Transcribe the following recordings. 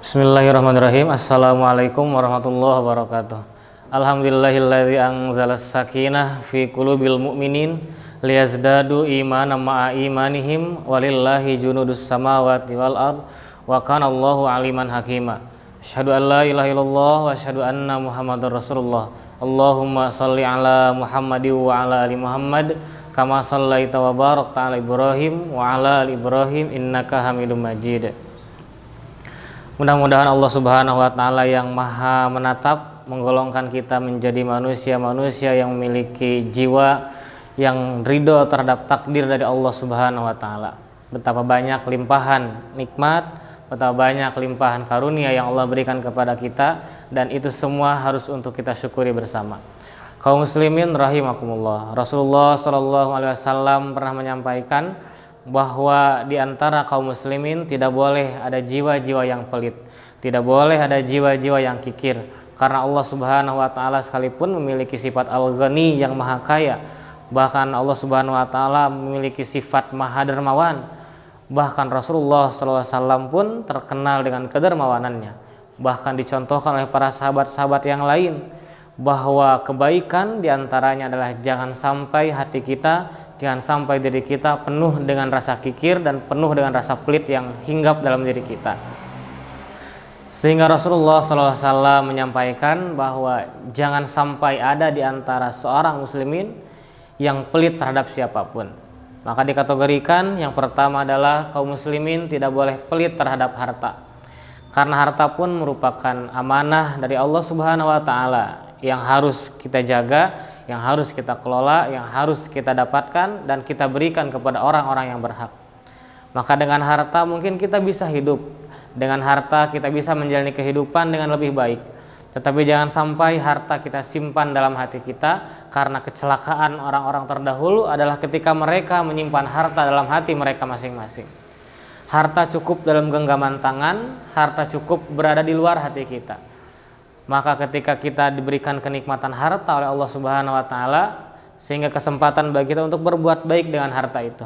Bismillahirrahmanirrahim. Assalamualaikum warahmatullahi wabarakatuh. Alhamdulillahilladzi anzalas sakinah fi qulubil mu'minin liyazdadu imanan ma'a imanihim walillahi junudus samawati wal ard wa kana Allahu aliman hakima. Asyhadu an la ilaha illallah wa asyhadu anna Muhammadar Rasulullah. Allahumma shalli ala Muhammadin wa ala ali Muhammad kama shallaita wa barakta ala Ibrahim wa ala ali Ibrahim innaka Hamidum Majid. Mudah-mudahan Allah Subhanahu wa taala yang Maha menatap menggolongkan kita menjadi manusia-manusia yang memiliki jiwa yang ridho terhadap takdir dari Allah Subhanahu wa taala. Betapa banyak limpahan nikmat, betapa banyak limpahan karunia yang Allah berikan kepada kita, dan itu semua harus untuk kita syukuri bersama. Kaum muslimin rahimakumullah. Rasulullah sallallahu alaihi wasallam pernah menyampaikan bahwa di antara kaum muslimin tidak boleh ada jiwa-jiwa yang pelit, tidak boleh ada jiwa-jiwa yang kikir, karena Allah Subhanahu wa taala sekalipun memiliki sifat Al-Ghani yang maha kaya, bahkan Allah Subhanahu wa taala memiliki sifat maha dermawan, bahkan Rasulullah SAW pun terkenal dengan kedermawanannya, bahkan dicontohkan oleh para sahabat-sahabat yang lain bahwa kebaikan diantaranya adalah jangan sampai hati kita, jangan sampai diri kita penuh dengan rasa kikir dan penuh dengan rasa pelit yang hinggap dalam diri kita. Sehingga Rasulullah SAW menyampaikan bahwa jangan sampai ada di antara seorang muslimin yang pelit terhadap siapapun. Maka dikategorikan yang pertama adalah kaum muslimin tidak boleh pelit terhadap harta, karena harta pun merupakan amanah dari Allah Subhanahu wa taala yang harus kita jaga, yang harus kita kelola, yang harus kita dapatkan dan kita berikan kepada orang-orang yang berhak. Maka dengan harta mungkin kita bisa hidup, dengan harta kita bisa menjalani kehidupan dengan lebih baik. Tetapi jangan sampai harta kita simpan dalam hati kita, karena kecelakaan orang-orang terdahulu adalah ketika mereka menyimpan harta dalam hati mereka masing-masing. Harta cukup dalam genggaman tangan, harta cukup berada di luar hati kita. Maka ketika kita diberikan kenikmatan harta oleh Allah Subhanahu wa taala, sehingga kesempatan bagi kita untuk berbuat baik dengan harta itu.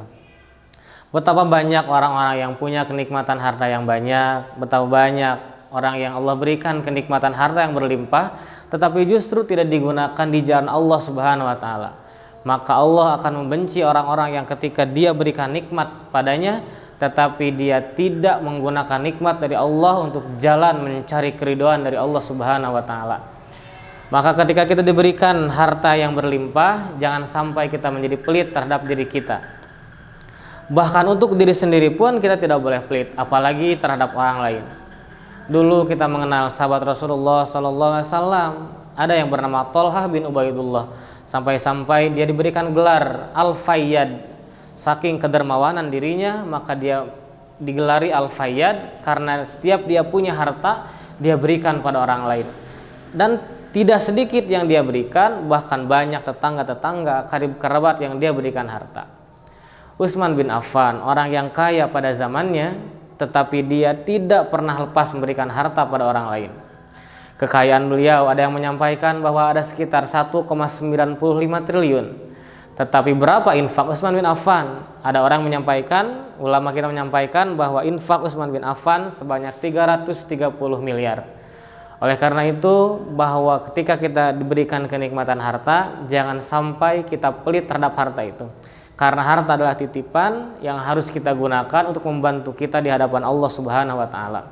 Betapa banyak orang-orang yang punya kenikmatan harta yang banyak, betapa banyak orang yang Allah berikan kenikmatan harta yang berlimpah, tetapi justru tidak digunakan di jalan Allah Subhanahu wa taala. Maka Allah akan membenci orang-orang yang ketika dia berikan nikmat padanya, tetapi dia tidak menggunakan nikmat dari Allah untuk jalan mencari keridhaan dari Allah Subhanahu wa taala. Maka ketika kita diberikan harta yang berlimpah, jangan sampai kita menjadi pelit terhadap diri kita. Bahkan untuk diri sendiri pun kita tidak boleh pelit, apalagi terhadap orang lain. Dulu kita mengenal sahabat Rasulullah sallallahu alaihi wasallam, ada yang bernama Thalhah bin Ubaidullah, sampai-sampai dia diberikan gelar Al-Fayyad. Saking kedermawanan dirinya, maka dia digelari Al-Fayyad karena setiap dia punya harta, dia berikan pada orang lain. Dan tidak sedikit yang dia berikan, bahkan banyak tetangga-tetangga, karib kerabat yang dia berikan harta. Utsman bin Affan, orang yang kaya pada zamannya, tetapi dia tidak pernah lepas memberikan harta pada orang lain. Kekayaan beliau ada yang menyampaikan bahwa ada sekitar 1,95 triliun. Tetapi berapa infak Utsman bin Affan? Ada orang menyampaikan, ulama kita menyampaikan bahwa infak Utsman bin Affan sebanyak 330 miliar. Oleh karena itu, bahwa ketika kita diberikan kenikmatan harta, jangan sampai kita pelit terhadap harta itu. Karena harta adalah titipan yang harus kita gunakan untuk membantu kita di hadapan Allah Subhanahu wa taala.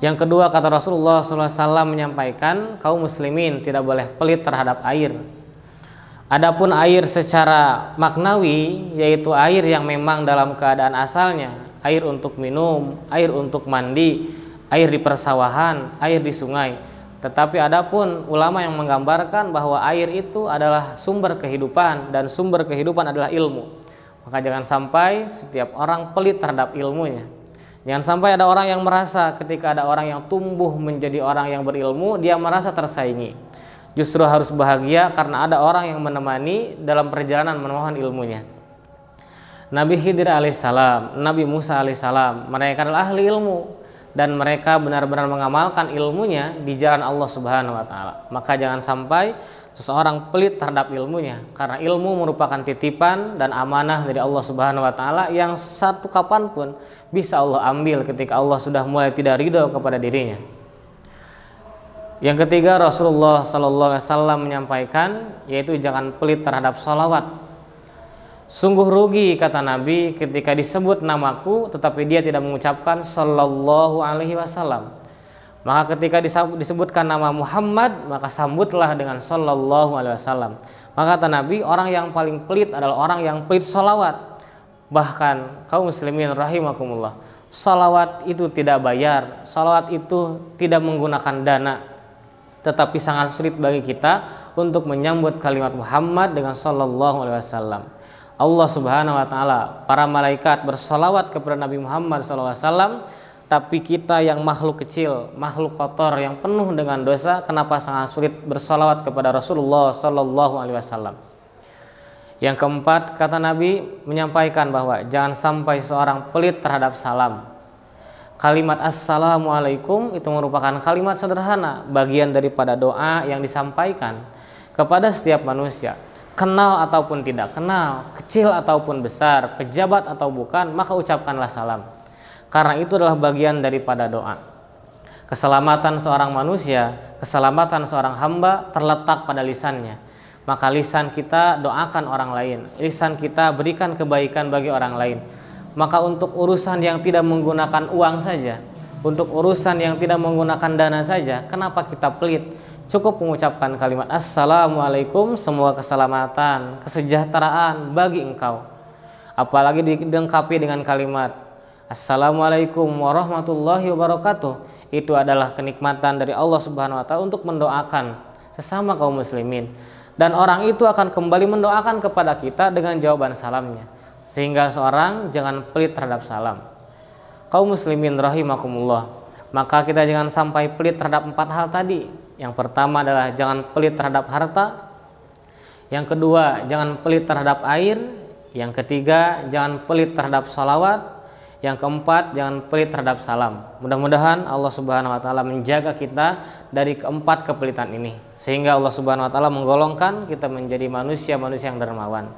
Yang kedua, kata Rasulullah SAW menyampaikan, kaum muslimin tidak boleh pelit terhadap air. Adapun air secara maknawi, yaitu air yang memang dalam keadaan asalnya, air untuk minum, air untuk mandi, air di persawahan, air di sungai. Tetapi adapun ulama yang menggambarkan bahwa air itu adalah sumber kehidupan, dan sumber kehidupan adalah ilmu. Maka jangan sampai setiap orang pelit terhadap ilmunya. Jangan sampai ada orang yang merasa ketika ada orang yang tumbuh menjadi orang yang berilmu, dia merasa tersaingi. Justru harus bahagia karena ada orang yang menemani dalam perjalanan memohon ilmunya. Nabi Khidir alaihissalam, Nabi Musa alaihissalam, mereka adalah ahli ilmu, dan mereka benar-benar mengamalkan ilmunya di jalan Allah Subhanahu wa taala. Maka jangan sampai seseorang pelit terhadap ilmunya, karena ilmu merupakan titipan dan amanah dari Allah Subhanahu wa taala yang satu kapanpun bisa Allah ambil ketika Allah sudah mulai tidak ridho kepada dirinya. Yang ketiga, Rasulullah sallallahu alaihi wasallam menyampaikan, yaitu jangan pelit terhadap sholawat. Sungguh rugi, kata Nabi, ketika disebut namaku tetapi dia tidak mengucapkan sallallahu alaihi wasallam. Maka ketika disebutkan nama Muhammad, maka sambutlah dengan sallallahu alaihi wasallam. Maka kata Nabi, orang yang paling pelit adalah orang yang pelit sholawat. Bahkan kaum muslimin rahimakumullah, sholawat itu tidak bayar, sholawat itu tidak menggunakan dana, tetapi sangat sulit bagi kita untuk menyambut kalimat Muhammad dengan sallallahu alaihi wasallam. Allah Subhanahu wa taala, para malaikat bersalawat kepada Nabi Muhammad SAW, tapi kita yang makhluk kecil, makhluk kotor yang penuh dengan dosa, kenapa sangat sulit bersalawat kepada Rasulullah sallallahu alaihi wasallam. Yang keempat, kata Nabi menyampaikan bahwa jangan sampai seorang pelit terhadap salam. Kalimat assalamualaikum itu merupakan kalimat sederhana, bagian daripada doa yang disampaikan kepada setiap manusia. Kenal ataupun tidak kenal, kecil ataupun besar, pejabat atau bukan, maka ucapkanlah salam. Karena itu adalah bagian daripada doa. Keselamatan seorang manusia, keselamatan seorang hamba terletak pada lisannya. Maka lisan kita doakan orang lain, lisan kita berikan kebaikan bagi orang lain. Maka untuk urusan yang tidak menggunakan uang saja, untuk urusan yang tidak menggunakan dana saja, kenapa kita pelit? Cukup mengucapkan kalimat assalamualaikum, semua keselamatan, kesejahteraan bagi engkau. Apalagi dilengkapi dengan kalimat assalamualaikum warahmatullahi wabarakatuh. Itu adalah kenikmatan dari Allah Subhanahu wa taala untuk mendoakan sesama kaum muslimin, dan orang itu akan kembali mendoakan kepada kita dengan jawaban salamnya. Sehingga seorang jangan pelit terhadap salam. Kaum muslimin rahimakumullah, maka kita jangan sampai pelit terhadap 4 hal tadi. Yang pertama adalah jangan pelit terhadap harta. Yang kedua, jangan pelit terhadap air. Yang ketiga, jangan pelit terhadap salawat. Yang keempat, jangan pelit terhadap salam. Mudah-mudahan Allah Subhanahu wa taala menjaga kita dari keempat kepelitan ini, sehingga Allah Subhanahu wa taala menggolongkan kita menjadi manusia-manusia yang dermawan.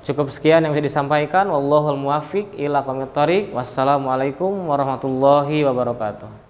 Cukup sekian yang bisa disampaikan. Wallahul muwaffiq ila aqwamit thoriq. Wassalamualaikum warahmatullahi wabarakatuh.